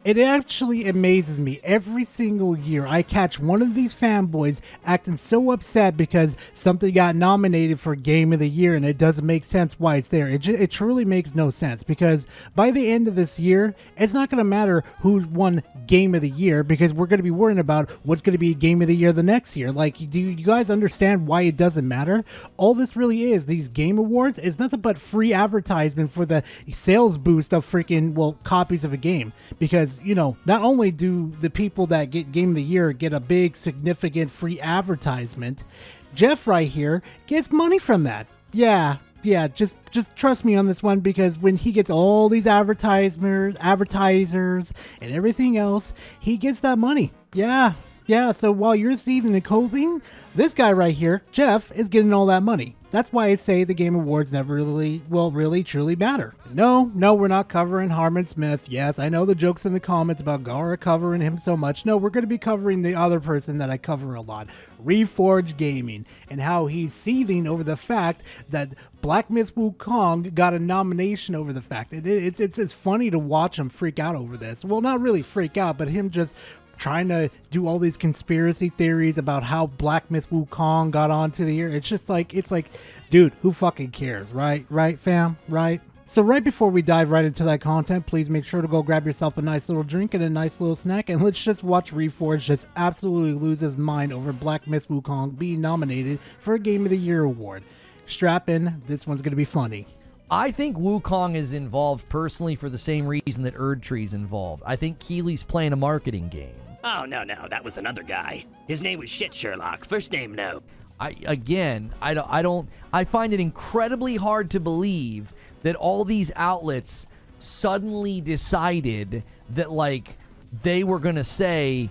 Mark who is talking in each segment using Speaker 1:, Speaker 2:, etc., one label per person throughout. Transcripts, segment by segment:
Speaker 1: It actually amazes me every single year. I catch one of these fanboys acting so upset because something got nominated for Game of the Year and it doesn't make sense why it's there. It truly makes no sense because by the end of this year, it's not going to matter who won Game of the Year because we're going to be worrying about what's going to be Game of the Year the next year. Like, do you guys understand why it doesn't matter? All this really is, these Game Awards, is nothing but free advertisement for the sales boost of freaking, well, copies of a game. Because not only do the people that get Game of the Year get a big, significant free advertisement, Jeff right here gets money from that. Yeah, just trust me on this one because when he gets all these advertisers, and everything else, he gets that money. Yeah, so while you're receiving and coping, this guy right here, Jeff, is getting all that money. That's why I say the Game Awards never really truly matter. No, we're not covering Harmon Smith. Yes, I know the jokes in the comments about Gara covering him so much. No, we're going to be covering the other person that I cover a lot, Reforge Gaming, and how he's seething over the fact that Black Myth Wukong got a nomination over the fact. It's funny to watch him freak out over this. Well, not really freak out, but him just trying to do all these conspiracy theories about how Black Myth Wukong got onto the air. It's like, dude, who fucking cares, right, fam, right? So right before we dive right into that content, please make sure to go grab yourself a nice little drink and a nice little snack, and let's just watch Reforge just absolutely lose his mind over Black Myth Wukong being nominated for a Game of the Year award. Strap in, this one's going to be funny.
Speaker 2: I think Wukong is involved personally for the same reason that Erdtree's involved. I think Keeley's playing a marketing game.
Speaker 3: Oh, no, that was another guy. His name was Shit Sherlock. First name, no.
Speaker 2: I find it incredibly hard to believe that all these outlets suddenly decided that, like, they were going to say,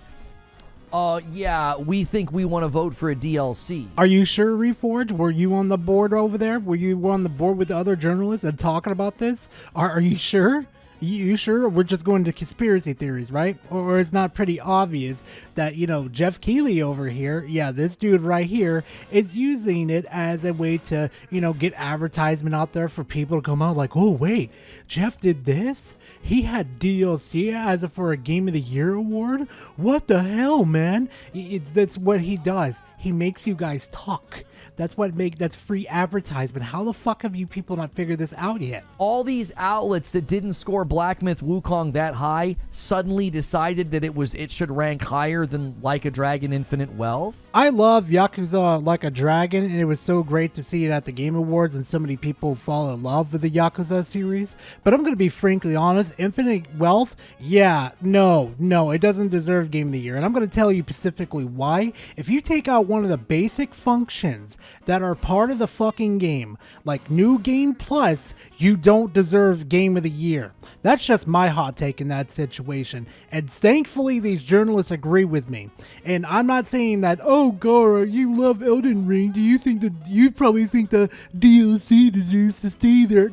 Speaker 2: yeah, we think we want to vote for a DLC.
Speaker 1: Are you sure, Reforge? Were you on the board over there? Were you on the board with the other journalists and talking about this? Are you sure? You sure? We're just going to conspiracy theories, right? Or it's not pretty obvious that, Jeff Keighley over here, yeah, this dude right here is using it as a way to, get advertisement out there for people to come out like, oh, wait, Jeff did this? He had DLC as for a Game of the Year award? What the hell, man? That's what he does. He makes you guys talk. That's free advertisement. How the fuck have you people not figured this out yet?
Speaker 2: All these outlets that didn't score Black Myth Wukong that high suddenly decided that it should rank higher than Like a Dragon Infinite Wealth.
Speaker 1: I love Yakuza Like a Dragon, and it was so great to see it at the Game Awards and so many people fall in love with the Yakuza series. But I'm going to be frankly honest, Infinite Wealth, yeah, no, it doesn't deserve Game of the Year. And I'm going to tell you specifically why. If you take out one of the basic functions that are part of the fucking game, like New Game Plus, you don't deserve Game of the Year. That's just my hot take in that situation. And thankfully, these journalists agree with me. And I'm not saying that, oh, Gara, you love Elden Ring. You probably think the DLC deserves to stay there.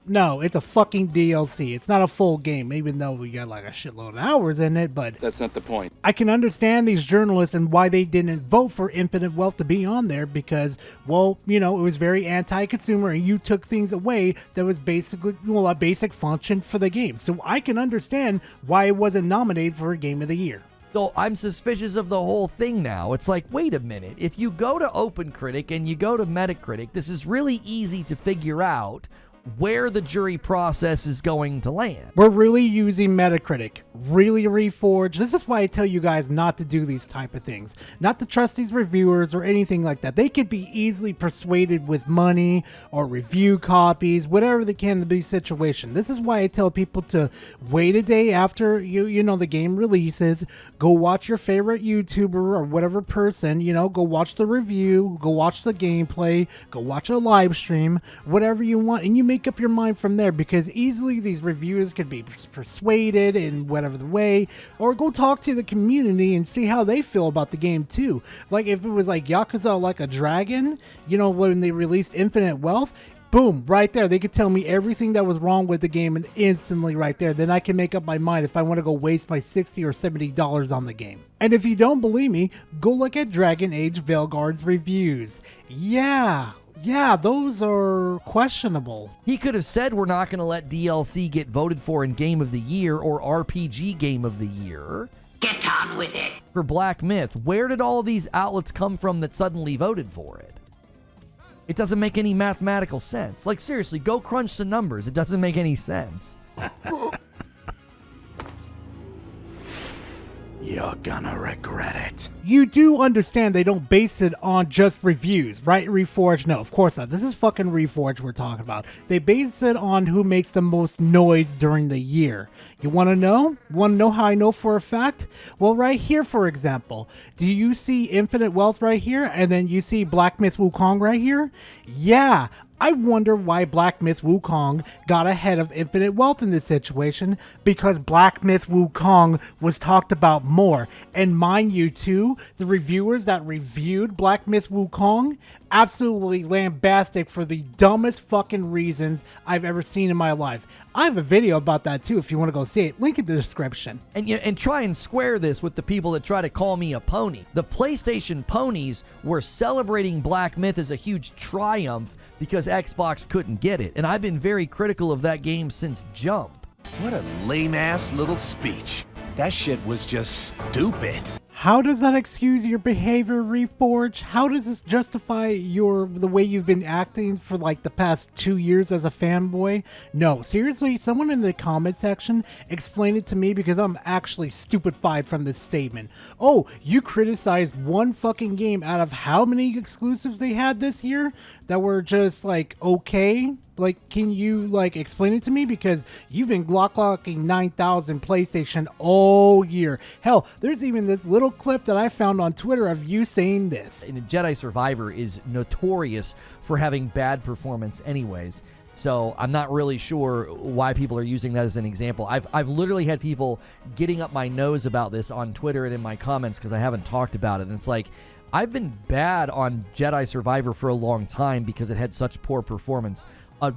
Speaker 1: No, it's a fucking DLC. It's not a full game, even though we got like a shitload of hours in it, but
Speaker 4: that's not the point.
Speaker 1: I can understand these journalists and why they didn't vote for Infinite Wealth to be on there because, well, it was very anti-consumer and you took things away that was basically, a basic function for the game. So I can understand why it wasn't nominated for a Game of the Year.
Speaker 2: So I'm suspicious of the whole thing now. It's like, wait a minute. If you go to OpenCritic and you go to Metacritic, this is really easy to figure out where the jury process is going to land.
Speaker 1: We're really using Metacritic, really Reforge. This is why I tell you guys not to do these type of things, not to trust these reviewers or anything like that. They could be easily persuaded with money or review copies, whatever they can in these situations. This is why I tell people to wait a day after the game releases, go watch your favorite YouTuber or whatever person, go watch the review, go watch the gameplay, go watch a live stream, whatever you want, and you make up your mind from there, because easily these reviewers could be persuaded in whatever the way, or go talk to the community and see how they feel about the game too. Like if it was like Yakuza Like a Dragon, when they released Infinite Wealth, boom, right there, they could tell me everything that was wrong with the game, and instantly right there, then I can make up my mind if I want to go waste my $60 or $70 on the game. And if you don't believe me, go look at Dragon Age Veilguard's reviews. Yeah, Yeah, those are questionable.
Speaker 2: He could have said we're not going to let DLC get voted for in Game of the Year or RPG Game of the Year.
Speaker 4: Get on with it.
Speaker 2: For Black Myth, where did all of these outlets come from that suddenly voted for it? It doesn't make any mathematical sense. Like, seriously, go crunch some numbers. It doesn't make any sense.
Speaker 5: You're gonna regret it.
Speaker 1: You do understand they don't base it on just reviews, right, Reforge? No, of course not. This is fucking Reforge we're talking about. They base it on who makes the most noise during the year. You want to know? Want to know how I know for a fact? Well, right here, for example, do you see Infinite Wealth right here, and then you see Black Myth Wukong right here? Yeah, I wonder why Black Myth Wukong got ahead of Infinite Wealth in this situation, because Black Myth Wukong was talked about more. And mind you too, the reviewers that reviewed Black Myth Wukong absolutely lambastic for the dumbest fucking reasons I've ever seen in my life. I have a video about that too if you want to go see it. Link in the description.
Speaker 2: And try and square this with the people that try to call me a pony. The PlayStation ponies were celebrating Black Myth as a huge triumph because Xbox couldn't get it. And I've been very critical of that game since jump.
Speaker 5: What a lame-ass little speech. That shit was just stupid.
Speaker 1: How does that excuse your behavior, Reforge? How does this justify the way you've been acting for like the past 2 years as a fanboy? No, seriously, someone in the comment section explain it to me because I'm actually stupefied from this statement. Oh, you criticized one fucking game out of how many exclusives they had this year that were just like okay? Like, can you like explain it to me? Because you've been glocking 9,000 PlayStation all year. Hell, there's even this little clip that I found on Twitter of you saying this.
Speaker 2: And Jedi Survivor is notorious for having bad performance anyways. So I'm not really sure why people are using that as an example. I've literally had people getting up my nose about this on Twitter and in my comments because I haven't talked about it. And it's like, I've been bad on Jedi Survivor for a long time because it had such poor performance.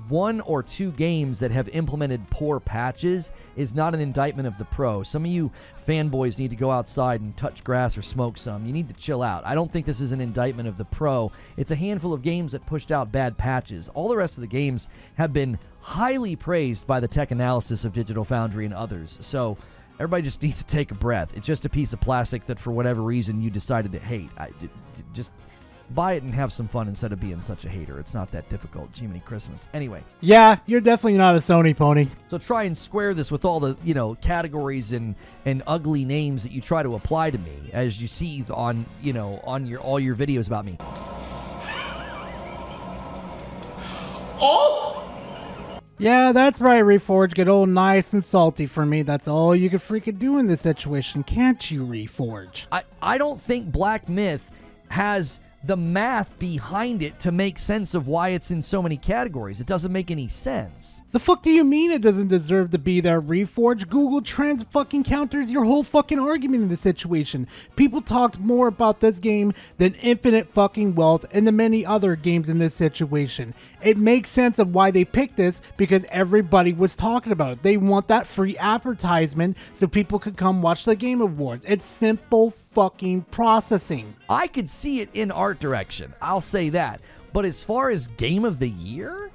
Speaker 2: 1 or 2 games that have implemented poor patches is not an indictment of the pro. Some of you fanboys need to go outside and touch grass or smoke some. You need to chill out. I don't think this is an indictment of the pro. It's a handful of games that pushed out bad patches. All the rest of the games have been highly praised by the tech analysis of Digital Foundry and others. So everybody just needs to take a breath. It's just a piece of plastic that for whatever reason you decided to hate. Just buy it and have some fun instead of being such a hater. It's not that difficult. Jiminy Christmas. Anyway.
Speaker 1: Yeah, you're definitely not a Sony pony.
Speaker 2: So try and square this with all the, categories and ugly names that you try to apply to me as you see on, on all your videos about me.
Speaker 4: Oh!
Speaker 1: Yeah, that's right, Reforge. Get all nice and salty for me. That's all you can freaking do in this situation, can't you, Reforge?
Speaker 2: I don't think Black Myth has the math behind it to make sense of why it's in so many categories. It doesn't make any sense.
Speaker 1: The fuck do you mean it doesn't deserve to be there, Reforge? Google Trends fucking counters your whole fucking argument in this situation. People talked more about this game than Infinite fucking Wealth and the many other games in this situation. It makes sense of why they picked this because everybody was talking about it. They want that free advertisement so people could come watch the Game Awards. It's simple fucking processing.
Speaker 2: I could see it in art direction. I'll say that. But as far as Game of the Year,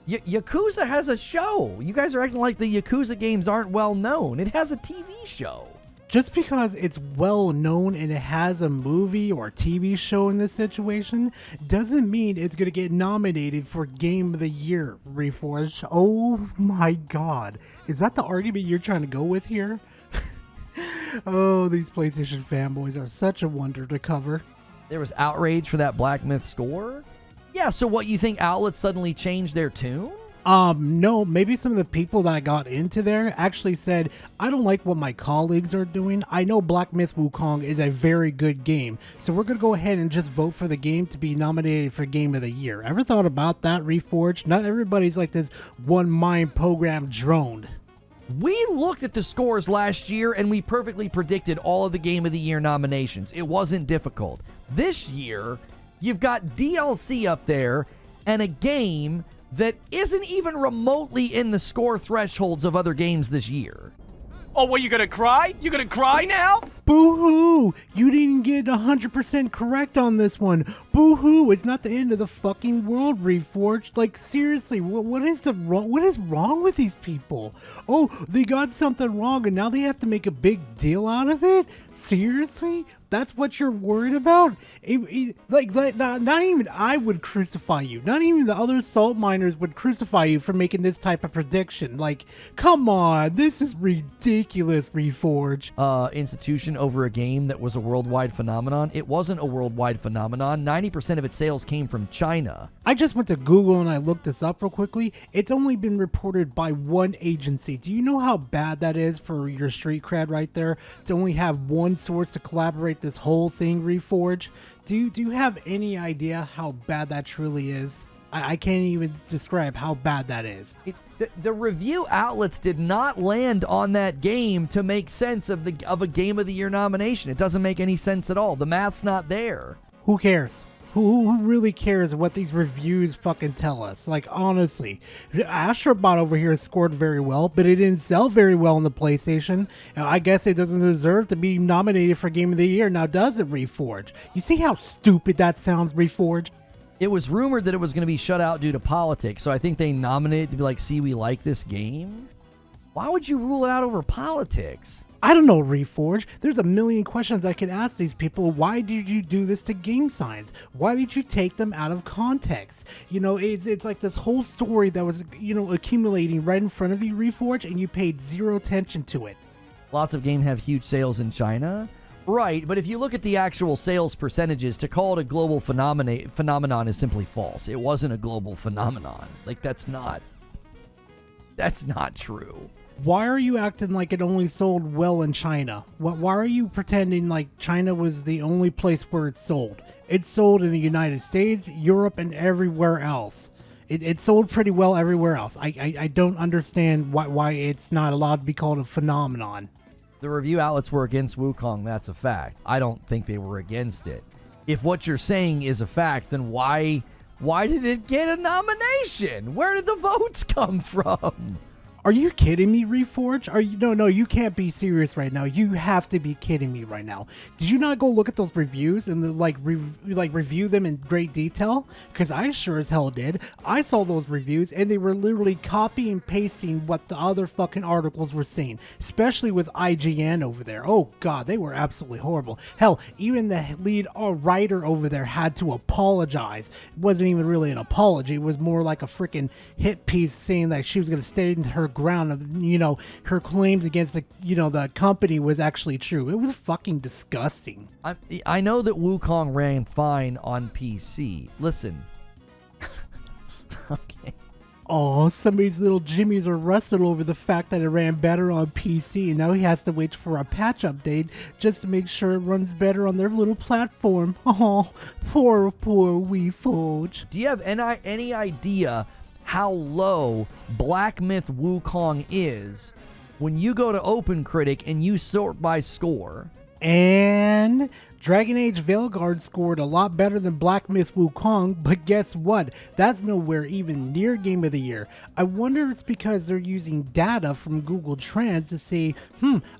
Speaker 2: Yakuza has a show. You guys are acting like the Yakuza games aren't well known. It has a TV show.
Speaker 1: Just because it's well known and it has a movie or TV show in this situation doesn't mean it's going to get nominated for Game of the Year, Reforge. Oh my god. Is that the argument you're trying to go with here? Oh, these PlayStation fanboys are such a wonder to cover.
Speaker 2: There was outrage for that Black Myth score? Yeah, so what, you think outlets suddenly changed their tune?
Speaker 1: No, maybe some of the people that got into there actually said, I don't like what my colleagues are doing. I know Black Myth Wukong is a very good game, so we're going to go ahead and just vote for the game to be nominated for Game of the Year. Ever thought about that, Reforge? Not everybody's like this one mind program droned.
Speaker 2: We looked at the scores last year and we perfectly predicted all of the Game of the Year nominations. It wasn't difficult. This year, you've got DLC up there and a game that isn't even remotely in the score thresholds of other games this year.
Speaker 5: Oh, what, you gonna cry? You gonna cry now?
Speaker 1: Boo-hoo! You didn't get 100% correct on this one. Boo-hoo! It's not the end of the fucking world, Reforged. Like, seriously, what is wrong with these people? Oh, they got something wrong and now they have to make a big deal out of it? Seriously? That's what you're worried about? Not even I would crucify you. Not even the other salt miners would crucify you for making this type of prediction. Like, come on, this is ridiculous, Reforge.
Speaker 2: Institution over a game that was a worldwide phenomenon. It wasn't a worldwide phenomenon. 90% of its sales came from China.
Speaker 1: I just went to Google and I looked this up real quickly. It's only been reported by one agency. Do you know how bad that is for your street cred right there? To only have one source to collaborate this whole thing, Reforge? Do you have any idea how bad that truly is? I can't even describe how bad that is.
Speaker 2: The review outlets did not land on that game to make sense of a Game of the Year nomination. It doesn't make any sense at all. The math's not there.
Speaker 1: Who cares? Who really cares what these reviews fucking tell us? Like, honestly, Astrobot over here scored very well, but it didn't sell very well on the PlayStation. I guess it doesn't deserve to be nominated for Game of the Year. Now, does it, Reforge? You see how stupid that sounds, Reforge?
Speaker 2: It was rumored that it was going to be shut out due to politics, so I think they nominated it to be like, see, we like this game? Why would you rule it out over politics?
Speaker 1: I don't know, Reforge. There's a million questions I could ask these people. Why did you do this to game signs? Why did you take them out of context? You know, it's like this whole story that was, accumulating right in front of you, Reforge, and you paid zero attention to it.
Speaker 2: Lots of games have huge sales in China. Right, but if you look at the actual sales percentages, to call it a global phenomenon is simply false. It wasn't a global phenomenon. Like, that's not true.
Speaker 1: Why are you acting like it only sold well in China? Why are you pretending like China was the only place where it sold? It sold in the United States, Europe, and everywhere else. It sold pretty well everywhere else. I don't understand why it's not allowed to be called a phenomenon.
Speaker 2: The review outlets were against Wukong, that's a fact. I don't think they were against it. If what you're saying is a fact, then why did it get a nomination? Where did the votes come from?
Speaker 1: Are you kidding me, Reforge? No, you can't be serious right now. You have to be kidding me right now. Did you not go look at those reviews and review them in great detail? Because I sure as hell did. I saw those reviews and they were literally copy and pasting what the other fucking articles were saying, especially with IGN over there. Oh god, they were absolutely horrible. Hell, even the lead writer over there had to apologize. It wasn't even really an apology. It was more like a freaking hit piece saying that she was going to stand her ground of, her claims against the company was actually true. It was fucking disgusting.
Speaker 2: I know that Wukong ran fine on PC. Listen. Okay.
Speaker 1: Oh, somebody's little Jimmy's arrested over the fact that it ran better on PC, and now he has to wait for a patch update just to make sure it runs better on their little platform. Oh, poor Reforge.
Speaker 2: Do you have any idea how low Black Myth Wukong is when you go to OpenCritic and you sort by score?
Speaker 1: And Dragon Age Veilguard scored a lot better than Black Myth Wukong, but guess what? That's nowhere even near Game of the Year. I wonder if it's because they're using data from Google Trends to say,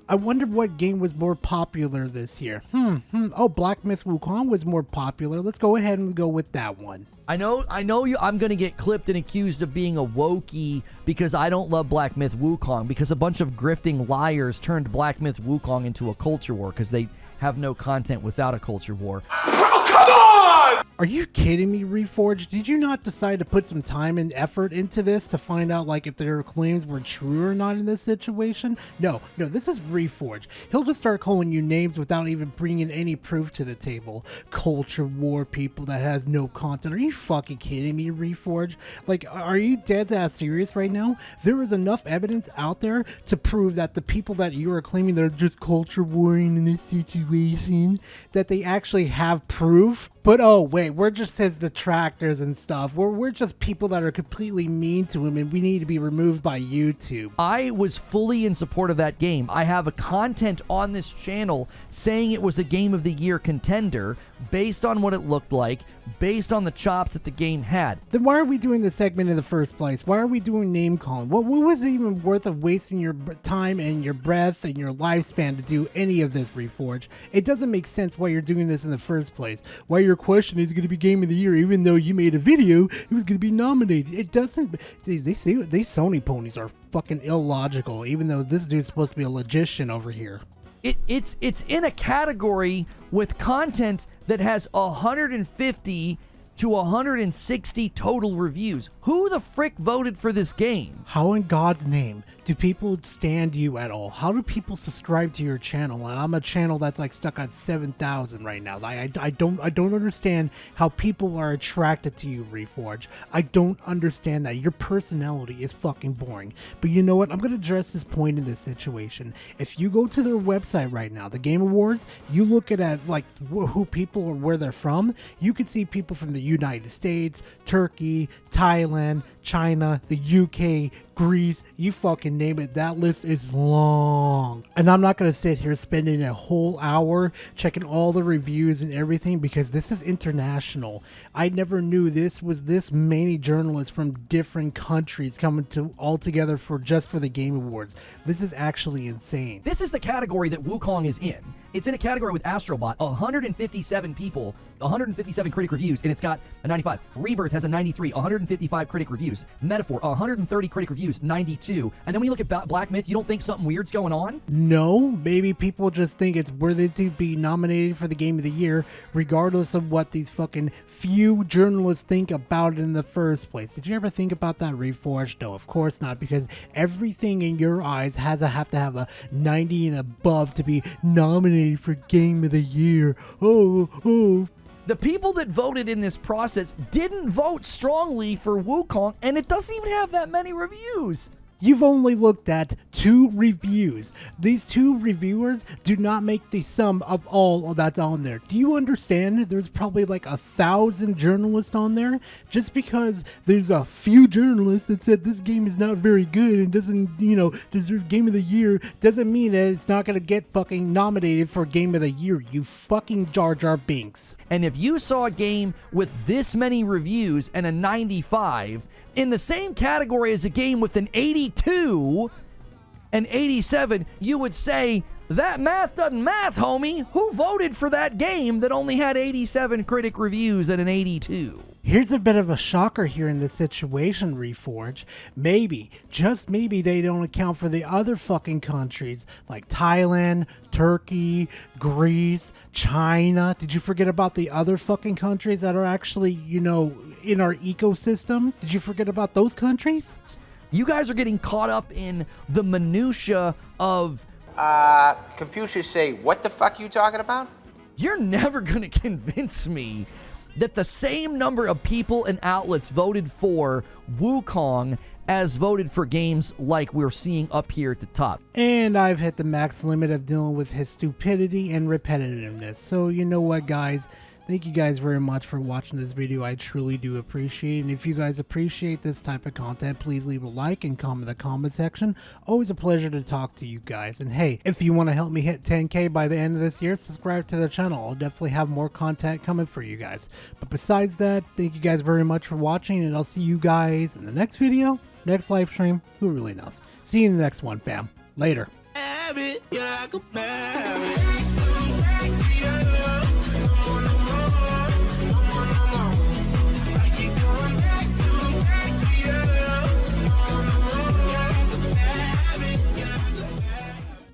Speaker 1: I wonder what game was more popular this year. Oh, Black Myth Wukong was more popular. Let's go ahead and go with that one.
Speaker 2: I know I'm going to get clipped and accused of being a wokey because I don't love Black Myth Wukong, because a bunch of grifting liars turned Black Myth Wukong into a culture war because they have no content without a culture war.
Speaker 5: Oh, come on!
Speaker 1: Are you kidding me, Reforge? Did you not decide to put some time and effort into this to find out if their claims were true or not in this situation? No, this is Reforge. He'll just start calling you names without even bringing any proof to the table. Culture war people that has no content. Are you fucking kidding me, Reforge? Are you dead ass serious right now? There is enough evidence out there to prove that the people that you are claiming they're just culture warring in this situation, that they actually have proof. But oh, wait, okay, we're just his detractors and stuff. We're just people that are completely mean to him, and we need to be removed by YouTube.
Speaker 2: I was fully in support of that game. I have a content on this channel saying it was a Game of the Year contender based on what it looked like, based on the chops that the game had.
Speaker 1: Then why are we doing this segment in the first place? Why are we doing name calling? What was it even worth of wasting your time and your breath and your lifespan to do any of this, Reforge? It doesn't make sense why you're doing this in the first place. Why your question is going to be Game of the Year, even though you made a video, it was going to be nominated. It doesn't. These Sony ponies are fucking illogical, even though this dude's supposed to be a logician over here.
Speaker 2: It's in a category with content that has 150 to 160 total reviews. Who the frick voted for this game?
Speaker 1: How in God's name do people stand you at all? How do people subscribe to your channel? And I'm a channel that's like stuck on 7,000 right now. I don't understand how people are attracted to you, Reforge. I don't understand that. Your personality is fucking boring. But you know what? I'm gonna address this point in this situation. If you go to their website right now, the Game Awards, you look at like who people or where they're from, you can see people from the United States, Turkey, Thailand, China, the UK, Greece, you fucking name it. That list is long. And I'm not going to sit here spending a whole hour checking all the reviews and everything because this is international. I never knew this was this many journalists from different countries coming to all together for just for the Game Awards. This is actually insane.
Speaker 2: This is the category that Wukong is in. It's in a category with Astrobot, 157 people, 157 critic reviews, and it's got a 95. Rebirth has a 93, 155 critic reviews. Metaphor, 130 critic reviews, 92. And then when you look at Black Myth, you don't think something weird's going on?
Speaker 1: No, maybe people just think it's worthy to be nominated for the Game of the Year, regardless of what these fucking few journalists think about it in the first place. Did you ever think about that, Reforged? No, of course not, because everything in your eyes has to have a 90 and above to be nominated for Game of the Year. Oh.
Speaker 2: The people that voted in this process didn't vote strongly for Wukong, and it doesn't even have that many reviews.
Speaker 1: You've only looked at 2 reviews. These 2 reviewers do not make the sum of all that's on there. Do you understand? There's probably like 1,000 journalists on there. Just because there's a few journalists that said this game is not very good and doesn't, deserve Game of the Year, doesn't mean that it's not going to get fucking nominated for Game of the Year, you fucking Jar Jar Binks.
Speaker 2: And if you saw a game with this many reviews and a 95, in the same category as a game with an 82 and 87, you would say, that math doesn't math, homie. Who voted for that game that only had 87 critic reviews and an 82?
Speaker 1: Here's a bit of a shocker here in this situation, Reforge. Maybe, just maybe, they don't account for the other fucking countries like Thailand, Turkey, Greece, China. Did you forget about the other fucking countries that are actually, in our ecosystem? Did you forget about those countries?
Speaker 2: You guys are getting caught up in the minutia of...
Speaker 4: Confucius say, what the fuck you talking about?
Speaker 2: You're never going to convince me that the same number of people and outlets voted for Wukong as voted for games like we're seeing up here at the top.
Speaker 1: And I've hit the max limit of dealing with his stupidity and repetitiveness. So you know what, guys? Thank you guys very much for watching this video. I truly do appreciate it. And if you guys appreciate this type of content, please leave a like and comment in the comment section. Always a pleasure to talk to you guys. And hey, if you want to help me hit 10K by the end of this year, subscribe to the channel. I'll definitely have more content coming for you guys. But besides that, thank you guys very much for watching, and I'll see you guys in the next video, next live stream. Who really knows? See you in the next one, fam. Later.